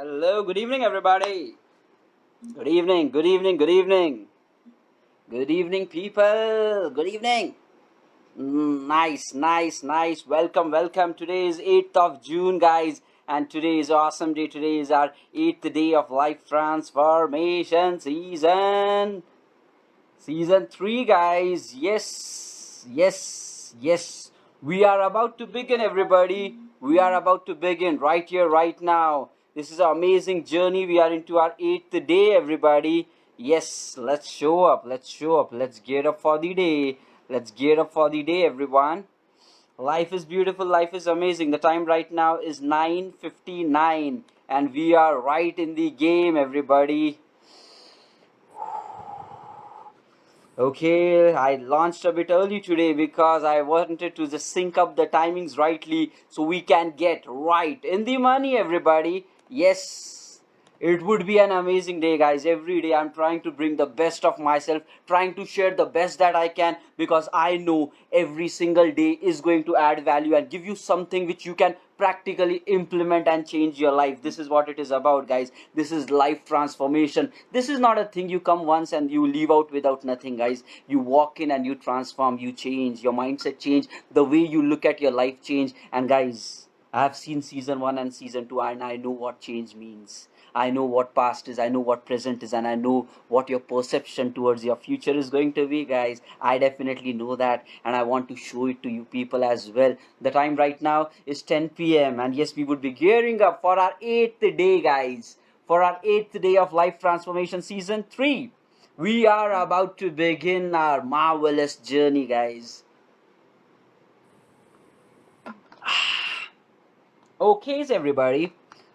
Hello, good evening, everybody. Good evening, good evening, good evening. Good evening, people. Good evening. Nice, nice, nice. Welcome, welcome. Today is 8th of June, guys. And today is awesome day. Today is our 8th day of life transformation season. Season 3, guys. Yes, yes, yes. We are about to begin, everybody. We are about to begin right here, right now. This is an amazing journey. We are into our 8th day, everybody. Yes, let's show up. Let's show up. Let's get up for the day. Let's get up for the day, everyone. Life is beautiful. Life is amazing. The time right now is 9:59, and we are right in the game, everybody. Okay, I launched a bit early today because I wanted to just sync up the timings rightly so we can get right in the money, everybody. Yes, it would be an amazing day, guys. Every day I'm trying to bring the best of myself, trying to share the best that I can because I know every single day is going to add value and give you something which you can practically implement and change your life. This is what it is about, guys. This is life transformation. This is not a thing you come once and you leave out without nothing, guys. You walk in and you transform, you change, your mindset change, the way you look at your life change. And guys, I have seen season 1 and season 2 and I know what change means. I know what past is, I know what present is, and I know what your perception towards your future is going to be, guys. I definitely know that, and I want to show it to you people as well. The time right now is 10 p.m., and yes, we would be gearing up for our 8th day, guys. For our 8th day of Life Transformation Season 3. We are about to begin our marvelous journey, guys. Okay, so everybody,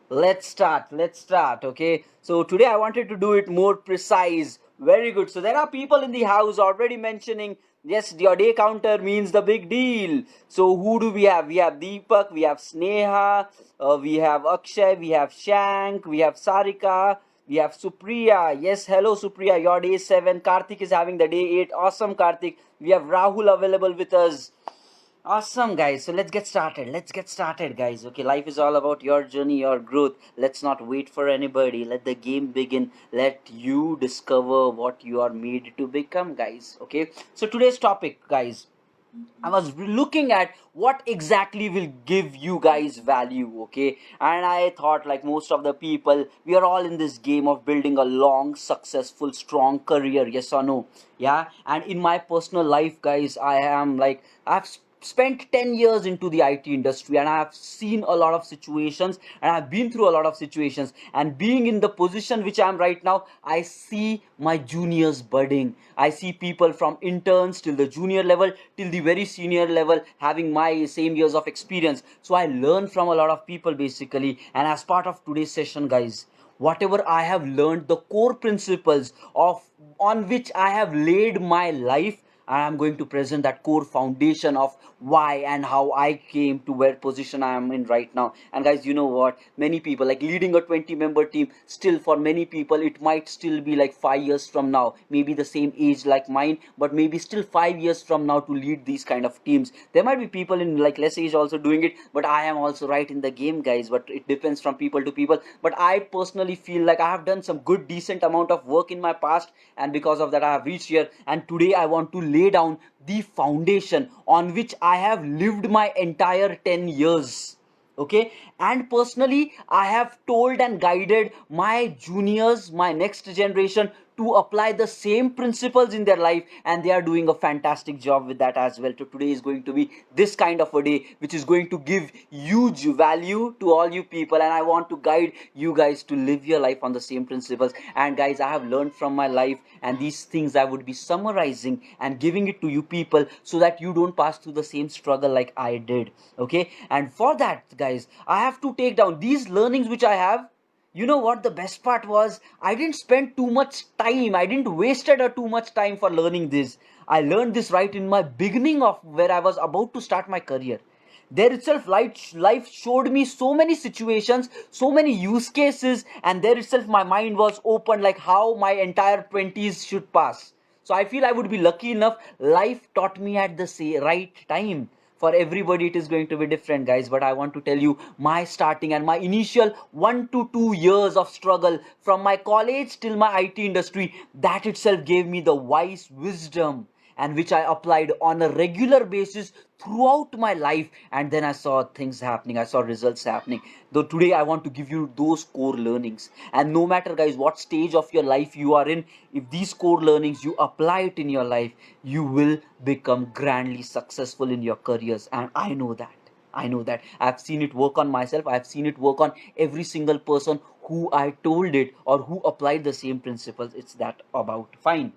let's start. Let's start. Okay, so today I wanted to do it more precise. Very good. So there are people in the house already mentioning, yes, your day counter means the big deal. So who do we have? We have Deepak, we have Sneha, we have Akshay, we have Shank, we have Sarika, we have Supriya. Yes, hello Supriya, your day is 7. Karthik is having the day 8. Awesome, Karthik. We have Rahul available with us. Awesome, guys. So let's get started. Let's get started, guys. Okay, life is all about your journey, your growth. Let's not wait for anybody. Let the game begin. Let you discover what you are made to become, guys. Okay, so today's topic, guys, I was looking at what exactly will give you guys value, okay? And I thought, like most of the people, we are all in this game of building a long, successful, strong career, yes or no? Yeah. And in my personal life, guys, I am like, I've spent 10 years into the IT industry and I have seen a lot of situations and I've been through a lot of situations, and being in the position which I am right now, I see my juniors budding. I see people from interns till the junior level till the very senior level having my same years of experience. So I learn from a lot of people basically, and as part of today's session, guys, whatever I have learned, the core principles of on which I have laid my life, I am going to present that core foundation of why and how I came to where position I am in right now. And guys, you know what? Many people like leading a 20-member team. Still, for many people, it might still be like 5 years from now, maybe the same age like mine, but maybe still 5 years from now to lead these kind of teams. There might be people in like less age also doing it, but I am also right in the game, guys. But it depends from people to people. But I personally feel like I have done some good, decent amount of work in my past, and because of that, I have reached here. And today, I want to lay down the foundation on which I have lived my entire 10 years. Okay, and personally, I have told and guided my juniors, my next generation, to apply the same principles in their life, and they are doing a fantastic job with that as well. So today is going to be this kind of a day which is going to give huge value to all you people, and I want to guide you guys to live your life on the same principles. And guys, I have learned from my life, and these things I would be summarizing and giving it to you people so that you don't pass through the same struggle like I did. Okay, and for that, guys, I have to take down these learnings which I have. You know what the best part was? I didn't spend too much time. I didn't wasted too much time for learning this. I learned this right in my beginning of where I was about to start my career. There itself, life showed me so many situations, so many use cases, and there itself my mind was open like how my entire 20s should pass. So I feel I would be lucky enough. Life taught me at the right time. For everybody it is going to be different, guys, but I want to tell you my starting and my initial 1 to 2 years of struggle from my college till my IT industry, that itself gave me the wise wisdom, and which I applied on a regular basis throughout my life. And then I saw things happening, I saw results happening. Though today I want to give you those core learnings. And no matter, guys, what stage of your life you are in, if these core learnings you apply it in your life, you will become grandly successful in your careers. And I know that. I know that. I've seen it work on myself. I've seen it work on every single person who I told it or who applied the same principles. It's that about. Fine.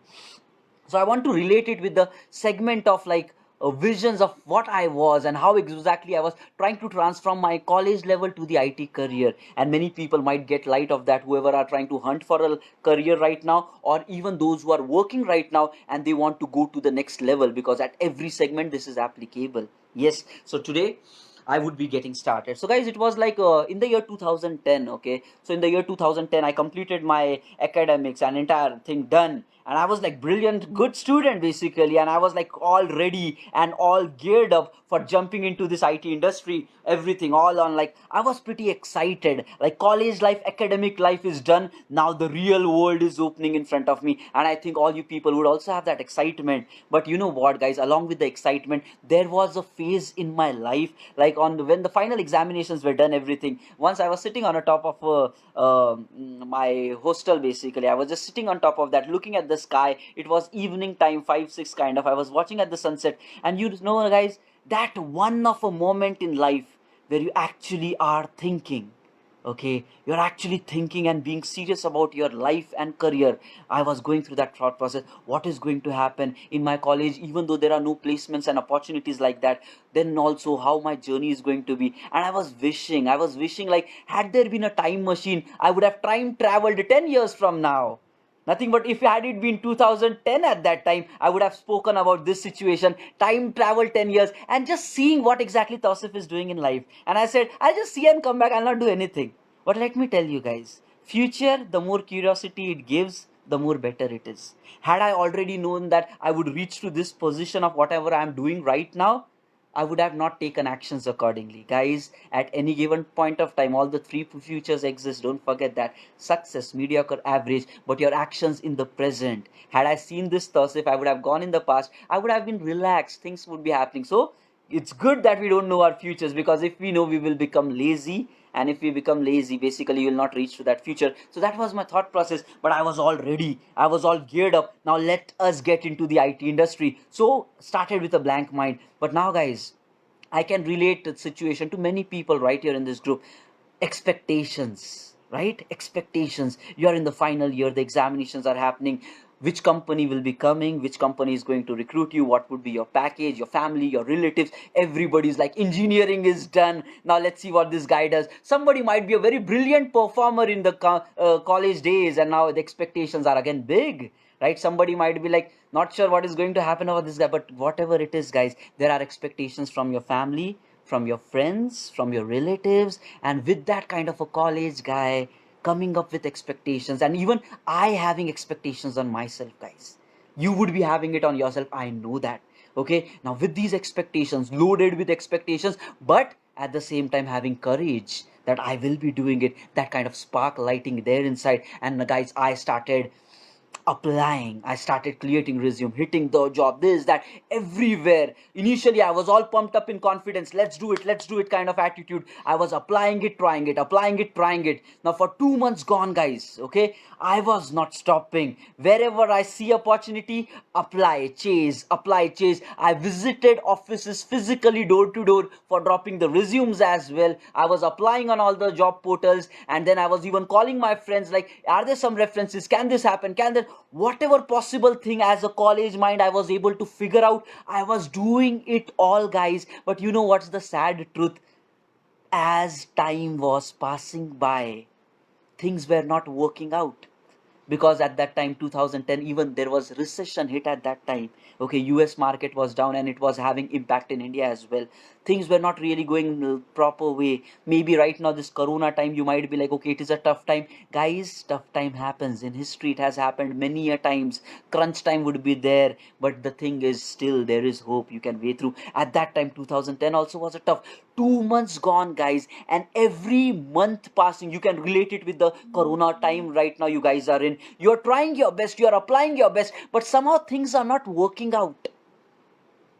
So I want to relate it with the segment of like visions of what I was and how exactly I was trying to transform my college level to the IT career. And many people might get light of that, whoever are trying to hunt for a career right now, or even those who are working right now and they want to go to the next level, because at every segment this is applicable. Yes, so today I would be getting started. So guys, it was like in the year 2010. Okay, so in the year 2010 I completed my academics and entire thing done, and I was like brilliant good student basically, and I was like all ready and all geared up for jumping into this IT industry, everything all on, like I was pretty excited, like college life, academic life is done, now the real world is opening in front of me. And I think all you people would also have that excitement. But you know what, guys, along with the excitement there was a phase in my life, like when the final examinations were done, everything, once I was sitting on a top of my hostel basically, I was just sitting on top of that looking at the sky. It was evening time, 5 6 kind of, I was watching at the sunset. And you know, guys, that one of a moment in life where you actually are thinking, okay, you're actually thinking and being serious about your life and career. I was going through that thought process, what is going to happen in my college, even though there are no placements and opportunities like that, then also how my journey is going to be. And I was wishing like, had there been a time machine, I would have time traveled 10 years from now. Nothing but if had it been 2010 at that time, I would have spoken about this situation, time travel 10 years, and just seeing what exactly Tausif is doing in life. And I said, I'll just see and come back, I'll not do anything. But let me tell you guys, future, the more curiosity it gives, the more better it is. Had I already known that I would reach to this position of whatever I'm doing right now, I would have not taken actions accordingly. Guys, at any given point of time, all the three futures exist. Don't forget that. Success, mediocre, average, but your actions in the present. Had I seen this thus, if I would have gone in the past, I would have been relaxed. Things would be happening. So it's good that we don't know our futures, because if we know, we will become lazy. And if we become lazy, basically you will not reach to that future. So that was my thought process, but I was all ready, I was all geared up. Now let us get into the IT industry. So started with a blank mind. But now, guys, I can relate the situation to many people right here in this group. Expectations, right? Expectations. You are in the final year, the examinations are happening. Which company will be coming? Which company is going to recruit you? What would be your package, your family, your relatives? Everybody's like, engineering is done. Now let's see what this guy does. Somebody might be a very brilliant performer in the college days, and now the expectations are again big, right? Somebody might be like, not sure what is going to happen over this guy, but whatever it is, guys, there are expectations from your family, from your friends, from your relatives. And with that kind of a college guy coming up with expectations, and even I having expectations on myself, guys, you would be having it on yourself, I know that. Okay, now with these expectations, loaded with expectations, but at the same time having courage that I will be doing it, that kind of spark lighting there inside. And guys, I started applying, I started creating resume, hitting the job, this, that, everywhere. Initially I was all pumped up in confidence, let's do it kind of attitude. I was applying it, trying it, applying it, trying it. Now for 2 months gone, guys, okay, I was not stopping. Wherever I see opportunity, apply, chase. I visited offices physically, door to door, for dropping the resumes as well. I was applying on all the job portals, and then I was even calling my friends like, are there some references, can this happen, can there, whatever possible thing as a college mind I was able to figure out, I was doing it all, guys. But you know what's the sad truth? As time was passing by, things were not working out, because at that time 2010, even there was recession hit at that time. Okay, US market was down and it was having impact in India as well. things were not really going in the proper way. Maybe right now, this corona time, you might be like, okay, it is a tough time. Guys, tough time happens in history. It has happened many a times. Crunch time would be there, but the thing is, still there is hope. You can way through. At that time, 2010 also was a tough. 2 months gone, guys, and every month passing, you can relate it with the corona time right now you guys are in. You're trying your best, you're applying your best, but somehow things are not working out.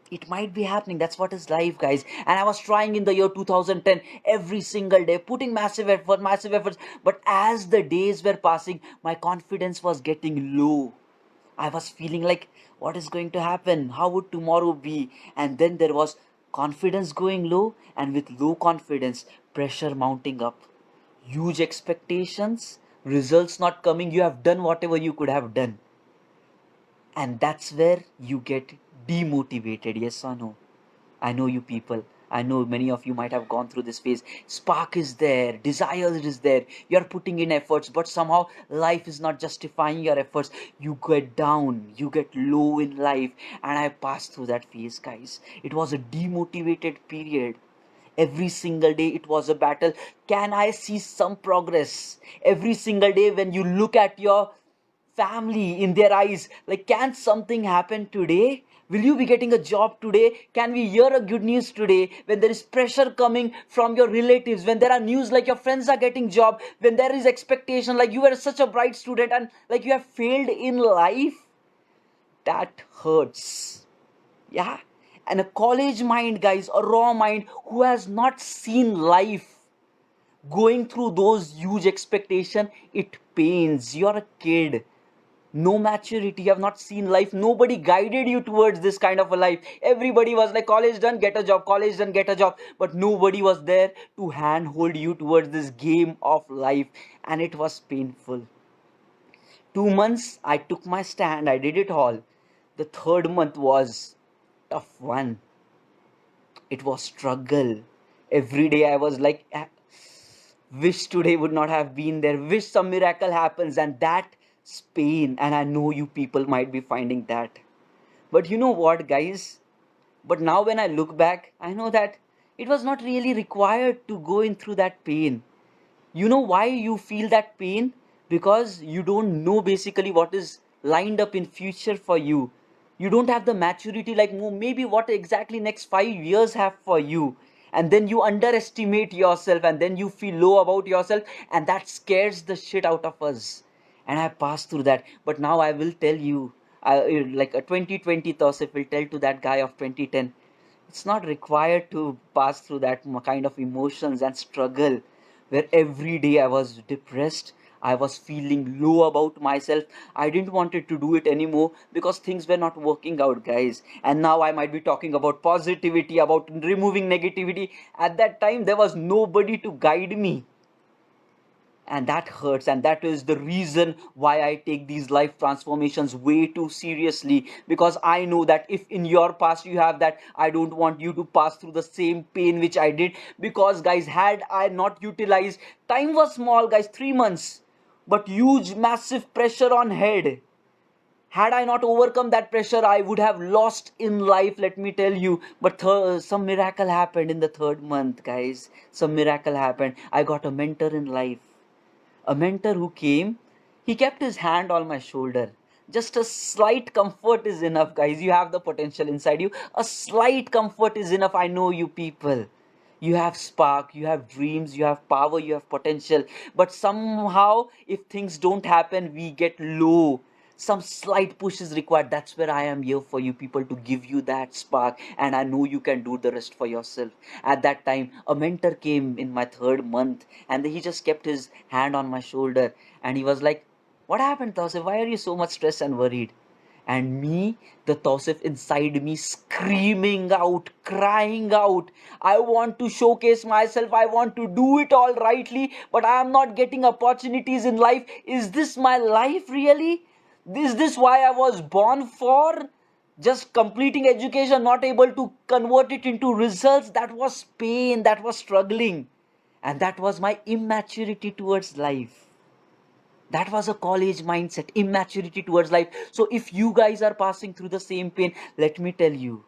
It might be happening. That's what is life, guys. And I was trying in the year 2010 every single day, putting massive efforts. But as the days were passing, my confidence was getting low. I was feeling like, what is going to happen? How would tomorrow be? And then there was confidence going low, and with low confidence, pressure mounting up. Huge expectations, results not coming. You have done whatever you could have done. And that's where you get demotivated. Yes or no? I know you people. I know many of you might have gone through this phase. Spark is there, desire is there. You're putting in efforts, but somehow life is not justifying your efforts. You get down, you get low in life, and I passed through that phase, guys. It was a demotivated period. Every single day it was a battle. Can I see some progress? Every single day when you look at your family in their eyes, like, can something happen today? Will you be getting a job today? Can we hear a good news today? When there is pressure coming from your relatives, when there are news like your friends are getting job, when there is expectation like you were such a bright student and like you have failed in life, that hurts. Yeah. And a college mind, guys, a raw mind who has not seen life, going through those huge expectation, it pains. You're a kid, no maturity, you have not seen life, nobody guided you towards this kind of a life. Everybody was like, college done, get a job, college done, get a job, but nobody was there to handhold you towards this game of life, and it was painful. 2 months I took my stand, I did it all. The third month was tough one. It was struggle. Every day I was like, wish today would not have been there, wish some miracle happens, and that's pain. And I know you people might be finding that. But you know what, guys, but now when I look back, I know that it was not really required to go in through that pain. You know why you feel that pain? Because you don't know basically what is lined up in future for you. You don't have the maturity, like, maybe what exactly next 5 years have for you. And then you underestimate yourself, and then you feel low about yourself, and that scares the shit out of us. And I passed through that. But now I will tell you, like a 2020 Tausif will tell to that guy of 2010, it's not required to pass through that kind of emotions and struggle, where every day I was depressed. I was feeling low about myself. I didn't wanted to do it anymore because things were not working out, guys. And now I might be talking about positivity, about removing negativity. At that time, there was nobody to guide me, and that hurts. And that is the reason why I take these life transformations way too seriously, because I know that if in your past you have that, I don't want you to pass through the same pain which I did. Because, guys, had I not utilized, time was small, guys, 3 months, but huge massive pressure on head. Had I not overcome that pressure, I would have lost in life, let me tell you. But some miracle happened in the third month, guys. Some miracle happened. I got a mentor in life, a mentor who came. He kept his hand on my shoulder. Just a slight comfort is enough, guys. You have the potential inside you. A slight comfort is enough. I know you people. You have spark, you have dreams, you have power, you have potential. But somehow, if things don't happen, we get low. Some slight push is required. That's where I am here for you people, to give you that spark. And I know you can do the rest for yourself. At that time, a mentor came in my third month, and he just kept his hand on my shoulder, and he was like, what happened, Tausif? Why are you so much stressed and worried? And me, the Tausif inside me, screaming out, crying out, I want to showcase myself, I want to do it all rightly, but I am not getting opportunities in life. Is this my life really? Is this why I was born for? Just completing education, not able to convert it into results. That was pain, that was struggling, and that was my immaturity towards life. That was a college mindset, immaturity towards life. So if you guys are passing through the same pain, let me tell you,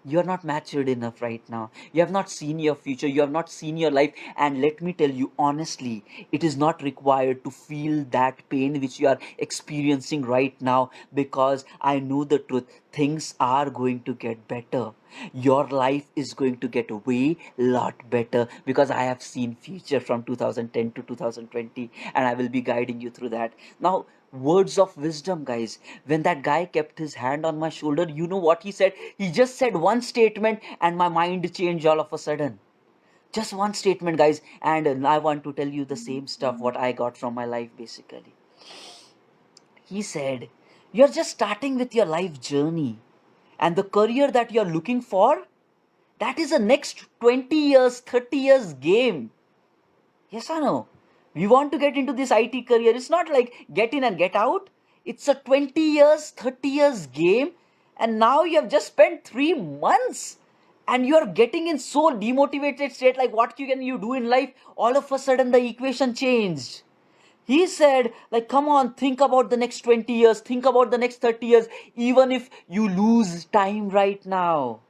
you're not matured enough right now. You have not seen your future. You have not seen your life. And let me tell you honestly, it is not required to feel that pain which you are experiencing right now, because I know the truth. Things are going to get better. Your life is going to get way lot better, because I have seen future from 2010 to 2020, and I will be guiding you through that. Now, words of wisdom, guys. When that guy kept his hand on my shoulder, you know what he said? He just said one statement and my mind changed all of a sudden. Just one statement, guys, and I want to tell you the same stuff what I got from my life. Basically, he said, you're just starting with your life journey, and the career that you're looking for, that is a next 20 years, 30 years game. Yes or no? We want to get into this IT career. It's not like get in and get out. It's a 20 years, 30 years game. And now you have just spent 3 months and you are getting in so demotivated state, like what can you do in life? All of a sudden the equation changed. He said, like, come on, think about the next 20 years, think about the next 30 years, even if you lose time right now.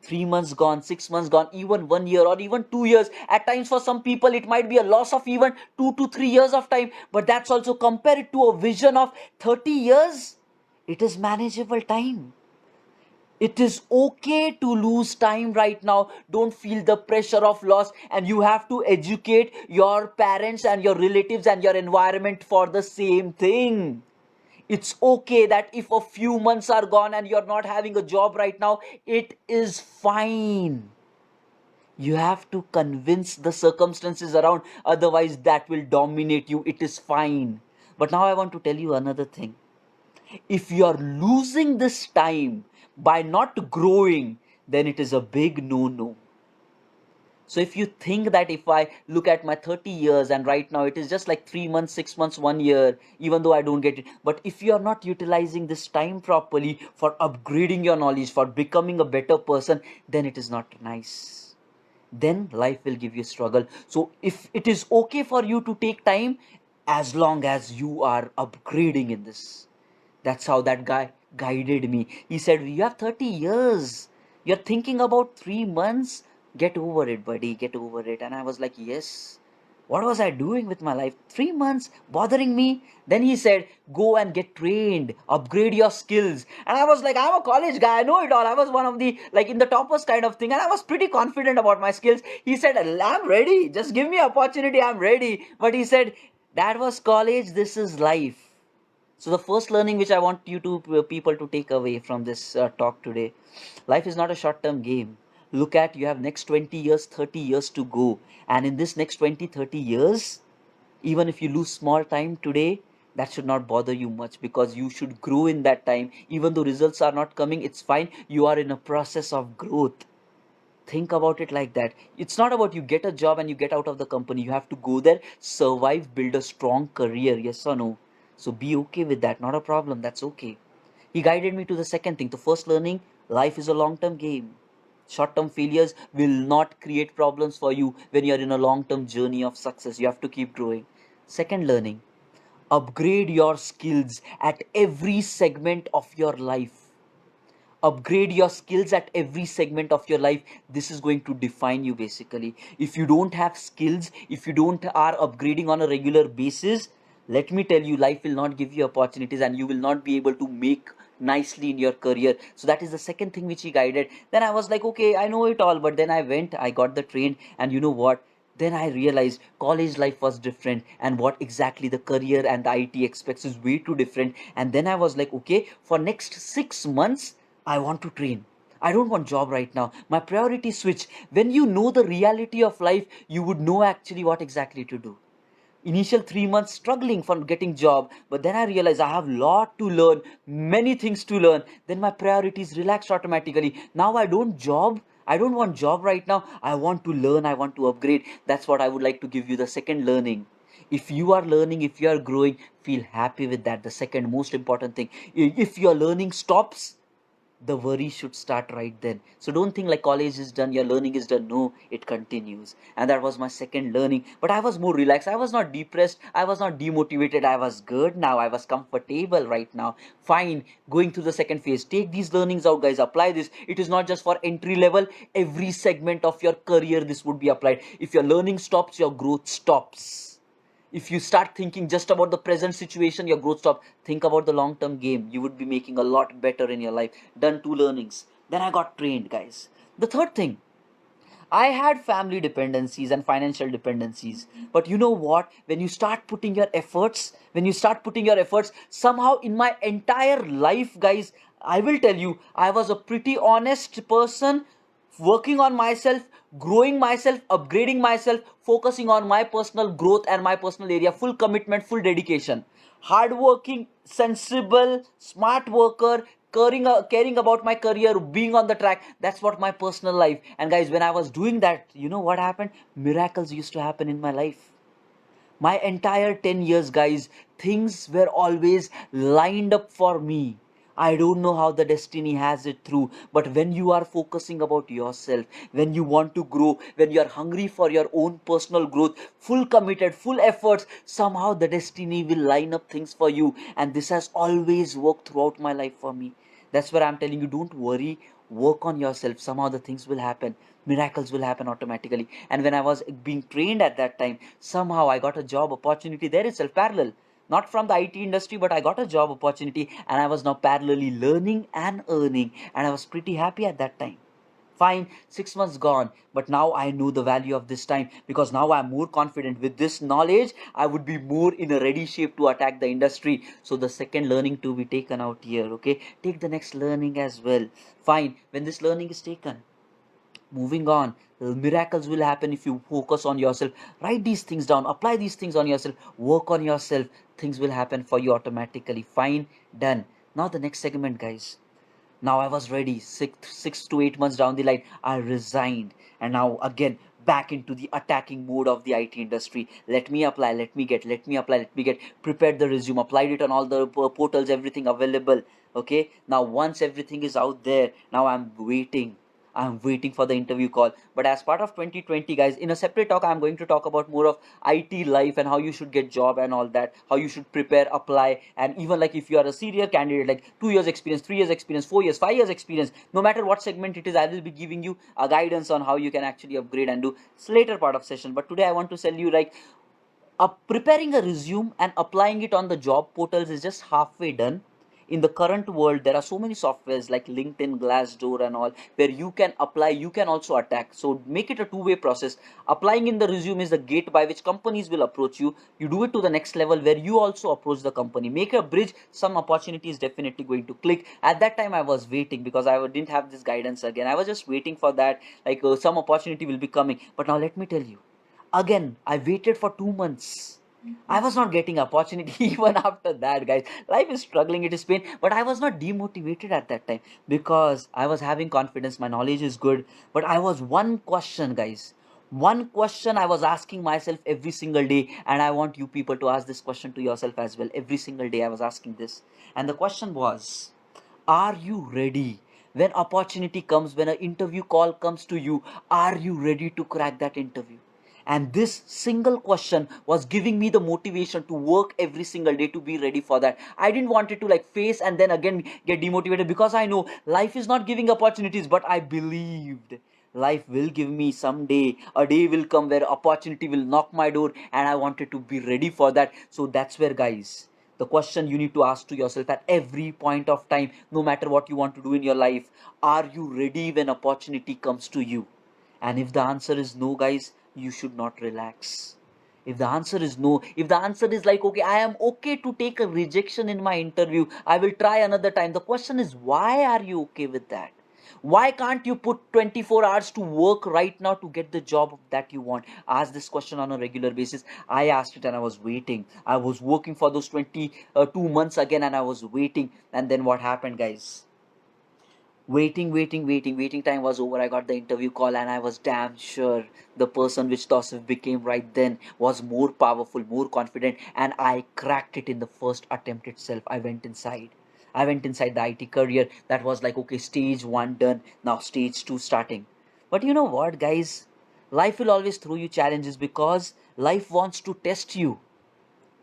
3 months gone, 6 months gone, even 1 year or even 2 years. At times, for some people, it might be a loss of even 2 to 3 years of time, but that's also compared to a vision of 30 years. It is manageable time. It is okay to lose time right now. Don't feel the pressure of loss, and you have to educate your parents and your relatives and your environment for the same thing. It's okay that if a few months are gone and you're not having a job right now, it is fine. You have to convince the circumstances around, otherwise, that will dominate you. It is fine. But now I want to tell you another thing. If you are losing this time by not growing, then it is a big no no. So if you think that if I look at my 30 years and right now it is just like 3 months, 6 months, 1 year, even though I don't get it, but if you are not utilizing this time properly for upgrading your knowledge, for becoming a better person, then it is not nice. Then life will give you struggle. So if it is okay for you to take time, as long as you are upgrading in this. That's how that guy guided me. He said, you have 30 years. You're thinking about 3 months. Get over it, buddy. Get over it. And I was like, yes. What was I doing with my life? 3 months bothering me. Then he said, go and get trained, upgrade your skills. And I was like, I'm a college guy. I know it all. I was one of the, like, in the toppers kind of thing. And I was pretty confident about my skills. He said, I'm ready. Just give me opportunity. I'm ready. But he said, that was college. This is life. So the first learning which I want you to people to take away from this talk today, life is not a short-term game. Look at, you have next 20 years, 30 years to go, and in this next 20, 30 years, even if you lose small time today, that should not bother you much, because you should grow in that time. Even though results are not coming, it's fine. You are in a process of growth. Think about it like that. It's not about you get a job and you get out of the company. You have to go there, survive, build a strong career. Yes or no? So be okay with that. Not a problem. That's okay. He guided me to the second thing. The first learning, life is a long term game. Short term failures will not create problems for you when you're in a long term journey of success. You have to keep growing. Second learning, upgrade your skills at every segment of your life. Upgrade your skills at every segment of your life. This is going to define you. Basically, if you don't have skills, if you don't are upgrading on a regular basis, let me tell you, life will not give you opportunities and you will not be able to make nicely in your career. So that is the second thing which he guided. Then I was like, okay, I know it all, but then I went, I got the train, and you know what, then I realized college life was different, and what exactly the career and the IT expects is way too different. And then I was like, okay, for next 6 months I want to train. I don't want job right now. My priority switch. When you know the reality of life, you would know actually what exactly to do. Initial 3 months struggling for getting job, but then I realized I have lot to learn, many things to learn. Then my priorities relaxed automatically. Now I don't want job right now. I want to learn, I want to upgrade. That's what I would like to give you, the second learning. If you are learning, if you are growing, feel happy with that. The second most important thing, if your learning stops, the worry should start right then. So don't think like college is done, your learning is done. No, it continues. And that was my second learning. But I was more relaxed. I was not depressed. I was not demotivated. I was good now. I was comfortable right now. Fine. Going to the second phase. Take these learnings out, guys. Apply this. It is not just for entry level. Every segment of your career, this would be applied. If your learning stops, your growth stops. If you start thinking just about the present situation, your growth stops. Think about the long term game. You would be making a lot better in your life. Done two learnings. Then I got trained, guys. The third thing, I had family dependencies and financial dependencies. But you know what? When you start putting your efforts, somehow in my entire life, guys, I will tell you, I was a pretty honest person, working on myself, growing myself, upgrading myself, focusing on my personal growth and my personal area, full commitment, full dedication. Hardworking, sensible, smart worker, caring about my career, being on the track. That's what my personal life. And guys, when I was doing that, you know what happened? Miracles used to happen in my life. My entire 10 years, guys, things were always lined up for me. I don't know how the destiny has it through, but when you are focusing about yourself, when you want to grow, when you are hungry for your own personal growth, full committed, full efforts, somehow the destiny will line up things for you. And this has always worked throughout my life for me. That's where I'm telling you, don't worry, work on yourself. Somehow the things will happen. Miracles will happen automatically. And when I was being trained at that time, somehow I got a job opportunity there itself, parallel. Not from the IT industry, but I got a job opportunity and I was now parallelly learning and earning. And I was pretty happy at that time. Fine, 6 months gone, but now I know the value of this time because now I'm more confident. With this knowledge, I would be more in a ready shape to attack the industry. So the second learning to be taken out here, okay? Take the next learning as well. Fine, when this learning is taken, moving on, miracles will happen if you focus on yourself. Write these things down, apply these things on yourself, work on yourself. Things will happen for you automatically. Fine, done. Now the next segment, guys. Now I was ready. 6 to 8 months down the line, I resigned. And now again, back into the attacking mode of the IT industry. Let me apply, let me apply, let me get. Prepared the resume, applied it on all the portals, everything available. Okay. Now once everything is out there, now I'm waiting for the interview call. But as part of 2020, guys, in a separate talk, I'm going to talk about more of IT life and how you should get job and all that, how you should prepare, apply, and even like if you are a senior candidate, like 2 years experience, 3 years experience, 4 years, 5 years experience, no matter what segment it is, I will be giving you a guidance on how you can actually upgrade and do later part of session. But today I want to tell you like preparing a resume and applying it on the job portals is just halfway done. In the current world, there are so many softwares like LinkedIn, Glassdoor, and all where you can apply, you can also attack. So make it a two-way process. Applying in the resume is the gate by which companies will approach you. You do it to the next level where you also approach the company. Make a bridge. Some opportunity is definitely going to click. At that time, I was waiting because I didn't have this guidance again. I was just waiting for that. Like some opportunity will be coming. But now let me tell you. Again, I waited for 2 months. I was not getting opportunity even after that, guys. Life is struggling, it is pain, but I was not demotivated at that time because I was having confidence. My knowledge is good, but I was one question, guys. One question I was asking myself every single day, and I want you people to ask this question to yourself as well. Every single day, I was asking this, and the question was, are you ready? When opportunity comes, when an interview call comes to you, are you ready to crack that interview? And this single question was giving me the motivation to work every single day to be ready for that. I didn't want it to like face and then again get demotivated because I know life is not giving opportunities, but I believed life will give me someday. A day will come where opportunity will knock my door, and I wanted to be ready for that. So that's where, guys, the question you need to ask to yourself at every point of time, no matter what you want to do in your life, are you ready when opportunity comes to you? And if the answer is no, guys, you should not relax. If the answer is no, if the answer is like, okay, I am okay to take a rejection in my interview, I will try another time. The question is, why are you okay with that? Why can't you put 24 hours to work right now to get the job that you want? Ask this question on a regular basis. I asked it and I was waiting. I was working for those 22 months again and I was waiting. And then what happened, guys? Waiting time was over. I got the interview call and I was damn sure the person which Tosif became right then was more powerful, more confident, and I cracked it in the first attempt itself. I went inside. I went inside the IT career. That was like, okay, stage one done. Now stage two starting. But you know what, guys? Life will always throw you challenges because life wants to test you.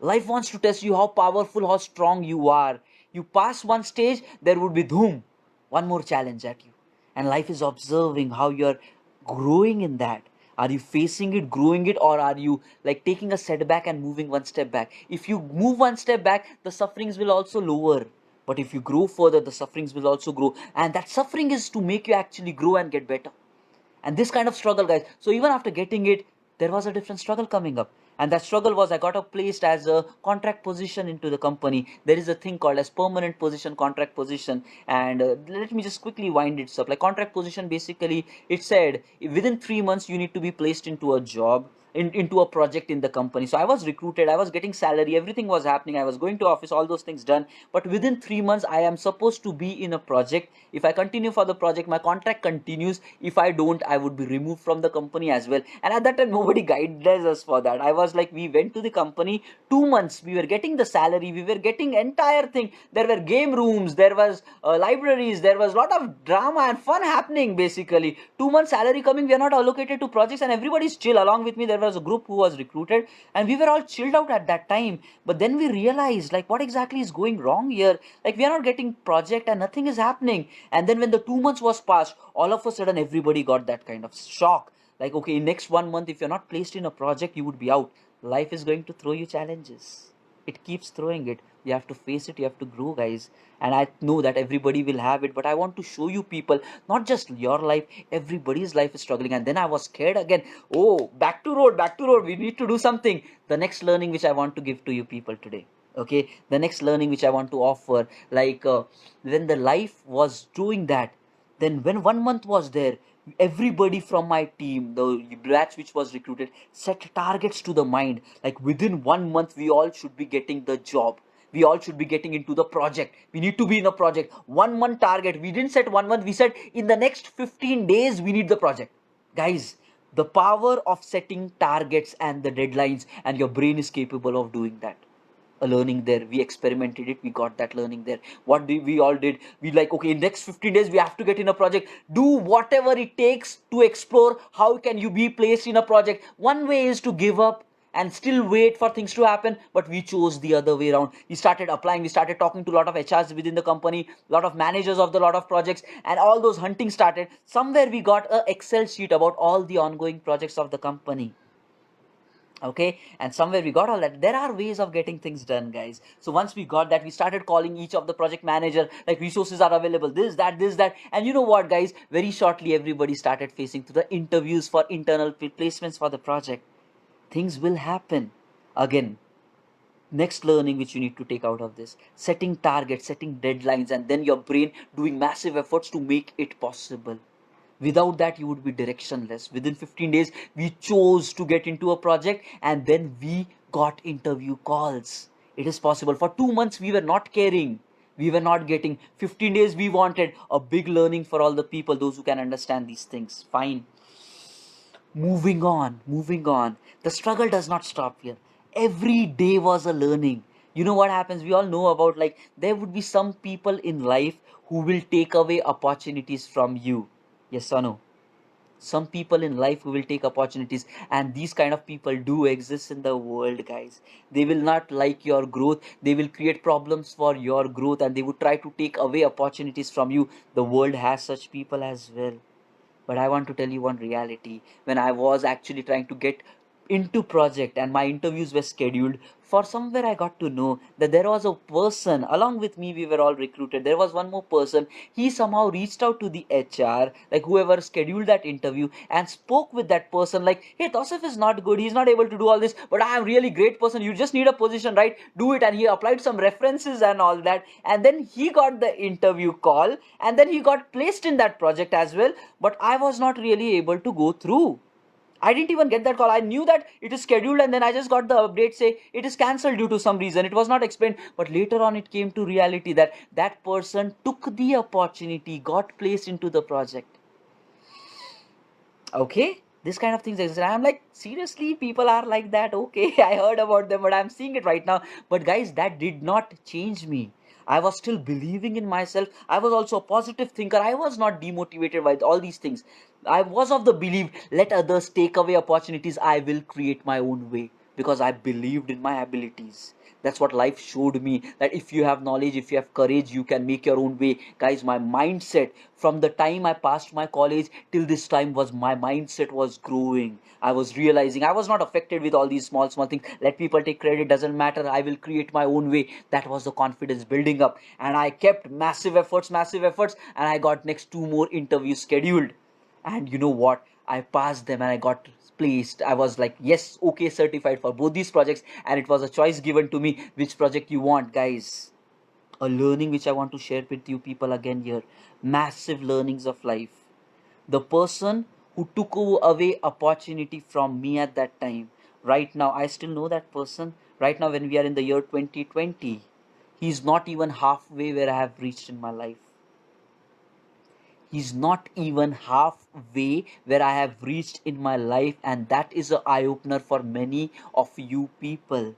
Life wants to test you how powerful, how strong you are. You pass one stage, there would be doom, one more challenge at you. And life is observing how you're growing in that. Are you facing it, growing it, or are you like taking a setback and moving one step back? If you move one step back, the sufferings will also lower. But if you grow further, the sufferings will also grow. And that suffering is to make you actually grow and get better. And this kind of struggle, guys, so even after getting it, there was a different struggle coming up. And that struggle was, I got placed as a contract position into the company. There is a thing called as permanent position, contract position. And let me just quickly wind it up. Like contract position, basically it said within 3 months you need to be placed into a job, into a project in the company. So I was recruited, I was getting salary, everything was happening, I was going to office, all those things done. But within 3 months I am supposed to be in a project. If I continue for the project, my contract continues. If I don't, I would be removed from the company as well. And at that time nobody guided us for that. I was like, we went to the company 2 months, we were getting the salary, we were getting entire thing. There were game rooms, there was libraries, there was a lot of drama and fun happening. Basically 2 months salary coming, we are not allocated to projects, and everybody's chill. Along with me there was a group who was recruited, and we were all chilled out at that time. But then we realized, like, what exactly is going wrong here? Like, we are not getting project and nothing is happening. And then when the 2 months was passed, all of a sudden everybody got that kind of shock. Like, okay, in next 1 month, if you're not placed in a project, you would be out. Life is going to throw you challenges. It keeps throwing it. You have to face it, you have to grow, guys. And I know that everybody will have it, but I want to show you people, not just your life, everybody's life is struggling. And then I was scared again. Oh, back to road, back to road, we need to do something. The next learning which I want to give to you people today, okay, the next learning which I want to offer, like when the life was doing that, then when 1 month was there, everybody from my team, the batch which was recruited, set targets to the mind. Like within 1 month, we all should be getting the job. We all should be getting into the project. We need to be in a project. 1 month target. We didn't set 1 month. We said in the next 15 days, we need the project. Guys, the power of setting targets and the deadlines, and your brain is capable of doing that. A learning there, we experimented it, we got that learning there. What did we all did? We like, okay, in next 15 days we have to get in a project. Do whatever it takes to explore how can you be placed in a project. One way is to give up and still wait for things to happen, but we chose the other way around. We started applying, we started talking to a lot of HRs within the company, a lot of managers of the lot of projects, and all those hunting started. Somewhere we got a Excel sheet about all the ongoing projects of the company, okay, and somewhere we got all that. There are ways of getting things done, guys. So once we got that, we started calling each of the project manager, like, resources are available, this that, and you know what, guys, very shortly everybody started facing to the interviews for internal placements for the project. Things will happen. Again, next learning which you need to take out of this: setting targets, setting deadlines, and then your brain doing massive efforts to make it possible. Without that, you would be directionless. Within 15 days, we chose to get into a project, and then we got interview calls. It is possible. For 2 months, we were not caring. We were not getting. 15 days, we wanted a big learning for all the people, those who can understand these things. Fine. Moving on, moving on. The struggle does not stop here. Every day was a learning. You know what happens? We all know about, like, there would be some people in life who will take away opportunities from you. Yes or no? Some people in life who will take opportunities, and these kind of people do exist in the world, guys. They will not like your growth, they will create problems for your growth, and they would try to take away opportunities from you. The world has such people as well. But I want to tell you one reality. When I was actually trying to get into project and my interviews were scheduled, for somewhere I got to know that there was a person along with me. We were all recruited. There was one more person. He somehow reached out to the HR, like whoever scheduled that interview, and spoke with that person like, hey, Tosif is not good, he's not able to do all this, but I am really great person, you just need a position, right? Do it. And he applied some references and all that, and then he got the interview call, and then he got placed in that project as well. But I was not really able to go through. I didn't even get that call. I knew that it is scheduled, and then I just got the update say it is cancelled due to some reason. It was not explained. But later on, it came to reality that that person took the opportunity, got placed into the project. Okay? This kind of things exist. I'm like, seriously, people are like that. Okay, I heard about them, but I'm seeing it right now. But guys, that did not change me. I was still believing in myself. I was also a positive thinker. I was not demotivated by all these things. I was of the belief, let others take away opportunities, I will create my own way, because I believed in my abilities. That's what life showed me, that if you have knowledge, if you have courage, you can make your own way. Guys, my mindset from the time I passed my college till this time was, my mindset was growing. I was realizing I was not affected with all these small small things. Let people take credit, doesn't matter, I will create my own way. That was the confidence building up, and I kept massive efforts, and I got next two more interviews scheduled. And you know what, I passed them and I got placed. I was like, yes, okay, certified for both these projects, and it was a choice given to me, which project you want. Guys, a learning which I want to share with you people again here, massive learnings of life. The person who took away opportunity from me at that time, right now I still know that person. Right now, when we are in the year 2020, he's not even halfway where I have reached in my life. He's not even halfway where I have reached in my life, and that is an eye opener for many of you people.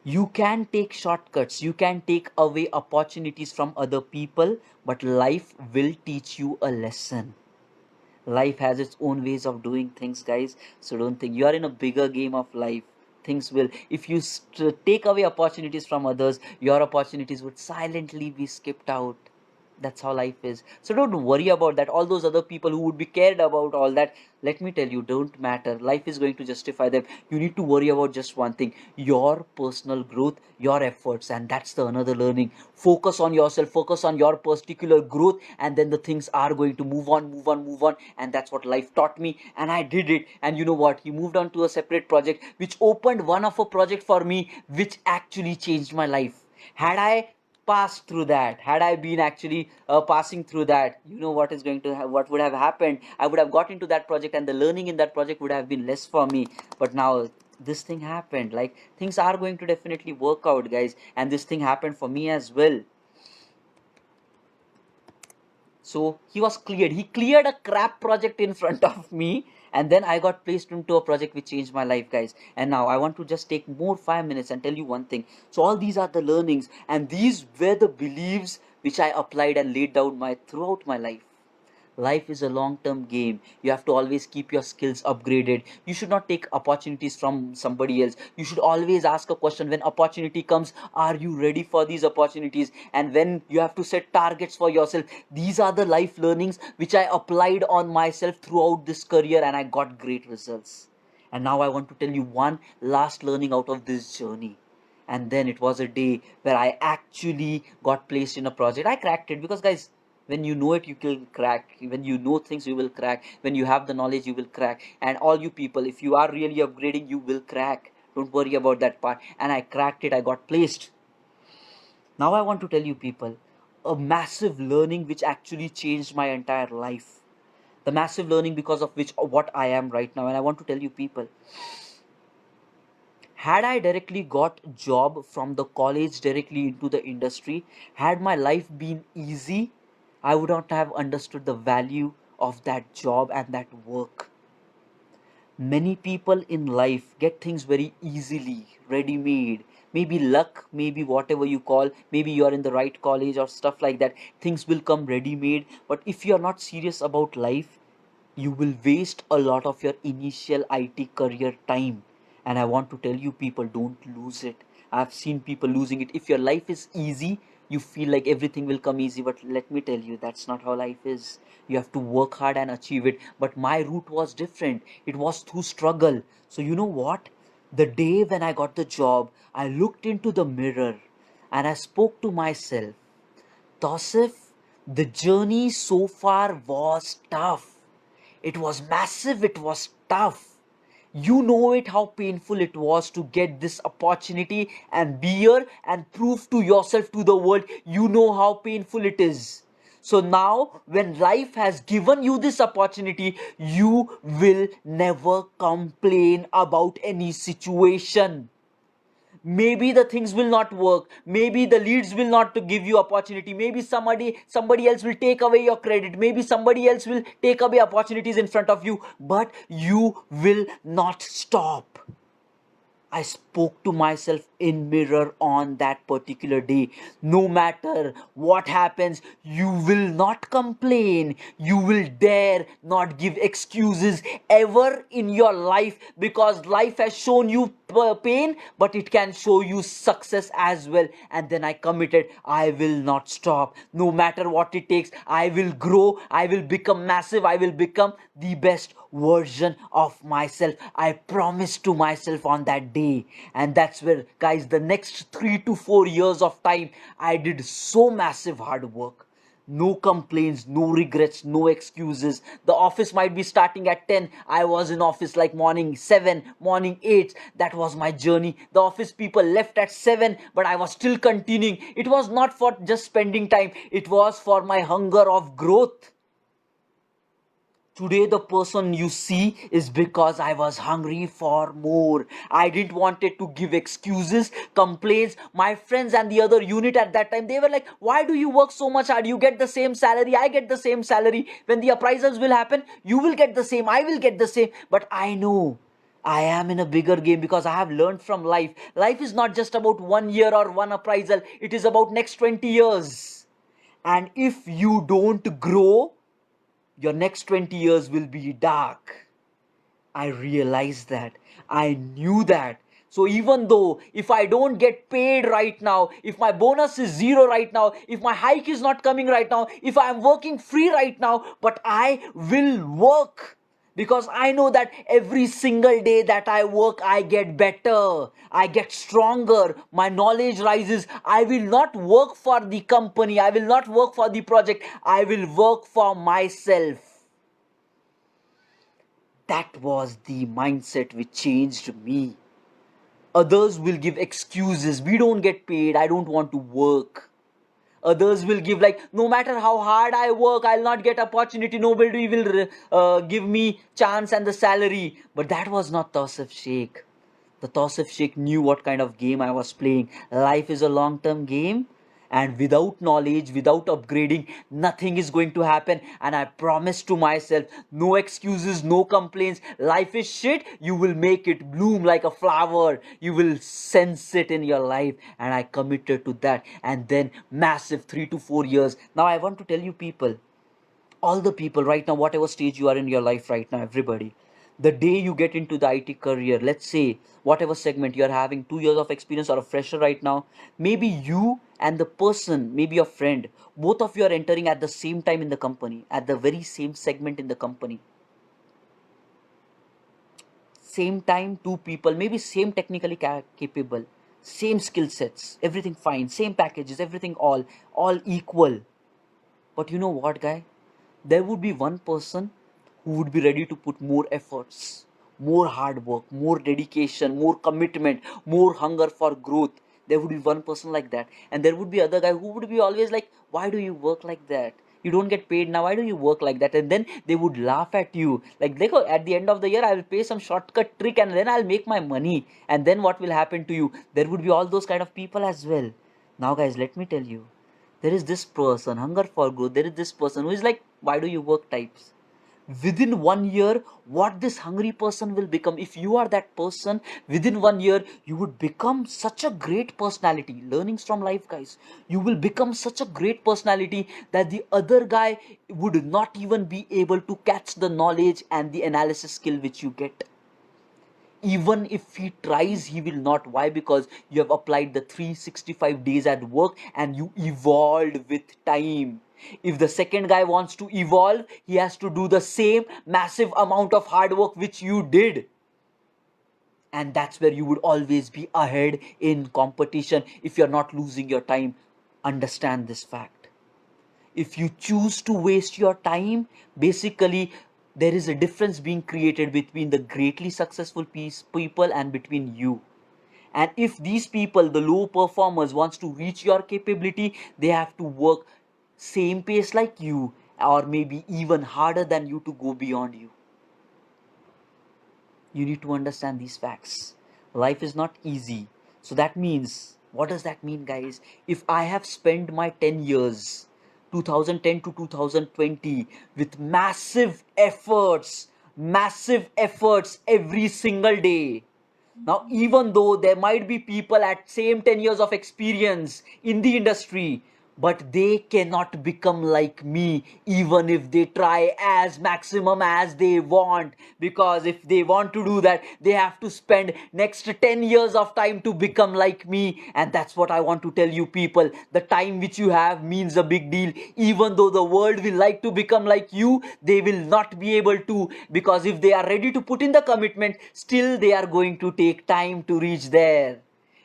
You can take shortcuts, you can take away opportunities from other people, but life will teach you a lesson. Life has its own ways of doing things, guys. So don't think you are in a bigger game of life. Things will, if you take away opportunities from others, your opportunities would silently be skipped out. That's how life is. So don't worry about that. All those other people who would be cared about all that, let me tell you, don't matter. Life is going to justify them. You need to worry about just one thing, your personal growth, your efforts. And that's the another learning. Focus on yourself, focus on your particular growth, and then the things are going to move on. And that's what life taught me, and I did it. And you know what, he moved on to a separate project, which opened one of a project for me, which actually changed my life. Had I passed through that, had I been actually passing through that, you know what is going to what would have happened, I would have got into that project, and the learning in that project would have been less for me. But now this thing happened, like things are going to definitely work out, guys, and this thing happened for me as well. So he was cleared. He cleared a crap project in front of me, and then I got placed into a project which changed my life, guys. And now I want to just take more 5 minutes and tell you one thing. So all these are the learnings, and these were the beliefs which I applied and laid down my throughout my life. Life is a long term game. You have to always keep your skills upgraded. You should not take opportunities from somebody else. You should always ask a question when opportunity comes, are you ready for these opportunities? And when you have to set targets for yourself. These are the life learnings which I applied on myself throughout this career, and I got great results. And now I want to tell you one last learning out of this journey. And then it was a day where I actually got placed in a project. I cracked it, because guys, when you know it, you will crack. When you know things, you will crack. When you have the knowledge, you will crack. And all you people, if you are really upgrading, you will crack. Don't worry about that part. And I cracked it. I got placed. Now I want to tell you people a massive learning which actually changed my entire life. The massive learning because of which what I am right now. And I want to tell you people, had I directly got job from the college directly into the industry, had my life been easy, I would not have understood the value of that job and that work. Many people in life get things very easily, ready made. Maybe luck, maybe whatever you call, maybe you're in the right college or stuff like that. Things will come ready made. But if you're not serious about life, you will waste a lot of your initial IT career time. And I want to tell you people, don't lose it. I've seen people losing it. If your life is easy, you feel like everything will come easy, but let me tell you, that's not how life is. You have to work hard and achieve it. But my route was different. It was through struggle. So you know what, the day when I got the job, I looked into the mirror and I spoke to myself, Tosif, the journey so far was tough. It was massive, it was tough. You know it, how painful it was to get this opportunity and be here and prove to yourself, to the world. You know how painful it is. So now, when life has given you this opportunity, you will never complain about any situation. Maybe the things will not work, maybe the leads will not to give you opportunity, maybe somebody else will take away your credit, maybe somebody else will take away opportunities in front of you, but you will not stop. I spoke to myself in mirror on that particular day. No matter what happens, you will not complain. You will dare not give excuses ever in your life, because life has shown you pain, but it can show you success as well. And then I committed, I will not stop. No matter what it takes, I will grow. I will become massive. I will become the best version of myself. I promised to myself on that day. And that's where, guys, the next 3 to 4 years of time, I did so massive hard work. No complaints, no regrets, no excuses. The office might be starting at 10. I was in office like morning 7, morning 8. That was my journey. The office people left at 7, but I was still continuing. It was not for just spending time, it was for my hunger of growth. Today, the person you see is because I was hungry for more. I didn't wanted to give excuses, complaints. My friends and the other unit at that time, they were like, why do you work so much hard? You get the same salary, I get the same salary. When the appraisals will happen, you will get the same, I will get the same. But I know I am in a bigger game, because I have learned from life. Life is not just about 1 year or one appraisal. It is about next 20 years. And if you don't grow, your next 20 years will be dark. I realized that. I knew that. So even though if I don't get paid right now, if my bonus is zero right now, if my hike is not coming right now, if I am working free right now, but I will work, because I know that every single day that I work, I get better, I get stronger, my knowledge rises. I will not work for the company, I will not work for the project, I will work for myself. That was the mindset which changed me. Others will give excuses. We don't get paid. I don't want to work. Others will give like, no matter how hard I work, I'll not get opportunity. Nobody will give me chance and the salary. But that was not Tausif Sheikh. The Tausif Sheikh knew what kind of game I was playing. Life is a long-term game, and without knowledge, without upgrading, nothing is going to happen. And I promise to myself, no excuses, no complaints. Life is shit, you will make it bloom like a flower, you will sense it in your life. And I committed to that. And then massive 3 to 4 years. Now I want to tell you people, all the people right now, whatever stage you are in your life right now, everybody, the day you get into the IT career, let's say whatever segment you're having 2 years of experience or a fresher right now, maybe you and the person, maybe your friend, both of you are entering at the same time in the company, at the very same segment in the company. Same time, two people, maybe same technically capable, same skill sets, everything fine, same packages, everything all equal. But you know what, guy? There would be one person who would be ready to put more efforts, more hard work, more dedication, more commitment, more hunger for growth. There would be one person like that. And there would be other guy who would be always like, why do you work like that? You don't get paid now. Why do you work like that? And then they would laugh at you. Like, देखो, at the end of the year, I will pay some shortcut trick and then I'll make my money. And then what will happen to you? There would be all those kind of people as well. Now, guys, let me tell you, there is this person, hunger for growth. There is this person who is like, why do you work types? Within 1 year, what this hungry person will become, if you are that person, within 1 year, you would become such a great personality. Learnings from life, guys. You will become such a great personality that the other guy would not even be able to catch the knowledge and the analysis skill which you get. Even if he tries, he will not. Why? Because you have applied the 365 days at work and you evolved with time. If the second guy wants to evolve, he has to do the same massive amount of hard work which you did. And that's where you would always be ahead in competition if you're not losing your time. Understand this fact. If you choose to waste your time, basically there is a difference being created between the greatly successful people and between you. And if these people, the low performers, wants to reach your capability, they have to work same pace like you, or maybe even harder than you, to go beyond you. You need to understand these facts. Life is not easy. So that means, what does that mean, guys? If I have spent my 10 years, 2010 to 2020, with massive efforts every single day, Now, even though there might be people at same 10 years of experience in the industry, but they cannot become like me even if they try as maximum as they want, because if they want to do that, they have to spend next 10 years of time to become like me. And that's what I want to tell you people. The time which you have means a big deal. Even though the world will like to become like you, they will not be able to, because if they are ready to put in the commitment, still they are going to take time to reach there.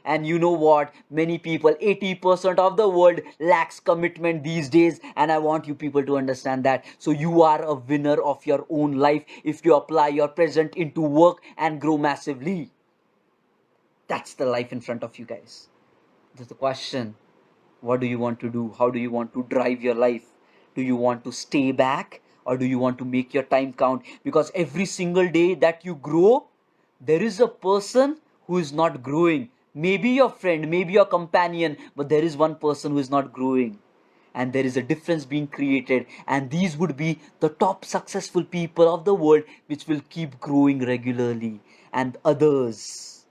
And you know what? Many people, 80% of the world lacks commitment these days. And I want you people to understand that. So you are a winner of your own life if you apply your present into work and grow massively. That's the life in front of you guys. That's the question. What do you want to do? How do you want to drive your life? Do you want to stay back, or do you want to make your time count? Because every single day that you grow, there is a person who is not growing. Maybe your friend, maybe your companion, but there is one person who is not growing. And there is a difference being created. And these would be the top successful people of the world, which will keep growing regularly. And others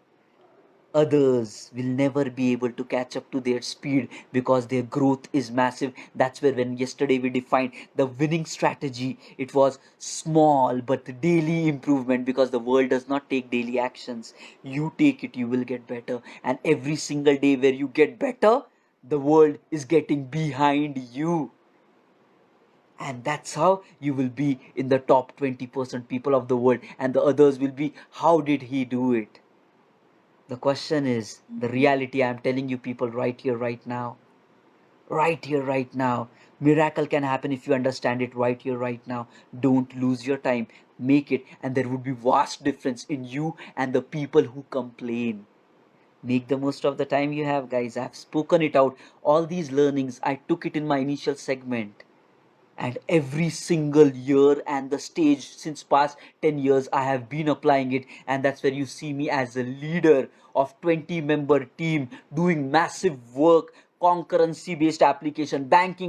will never be able to catch up to their speed because their growth is massive. That's where, when yesterday we defined the winning strategy, it was small but daily improvement, because the world does not take daily actions. You take it, you will get better. And every single day where you get better, the world is getting behind you. And that's how you will be in the top 20% people of the world, and the others will be, how did he do it? The question is the reality I'm telling you people right here, right now. Right here, right now. Miracle can happen if you understand it right here, right now. Don't lose your time. Make it, and there would be vast difference in you and the people who complain. Make the most of the time you have, guys. I've spoken it out. All these learnings, I took it in my initial segment. And every single year and the stage since past 10 years, I have been applying it. And that's where you see me as a leader of 20-member team doing massive work, concurrency based application, banking.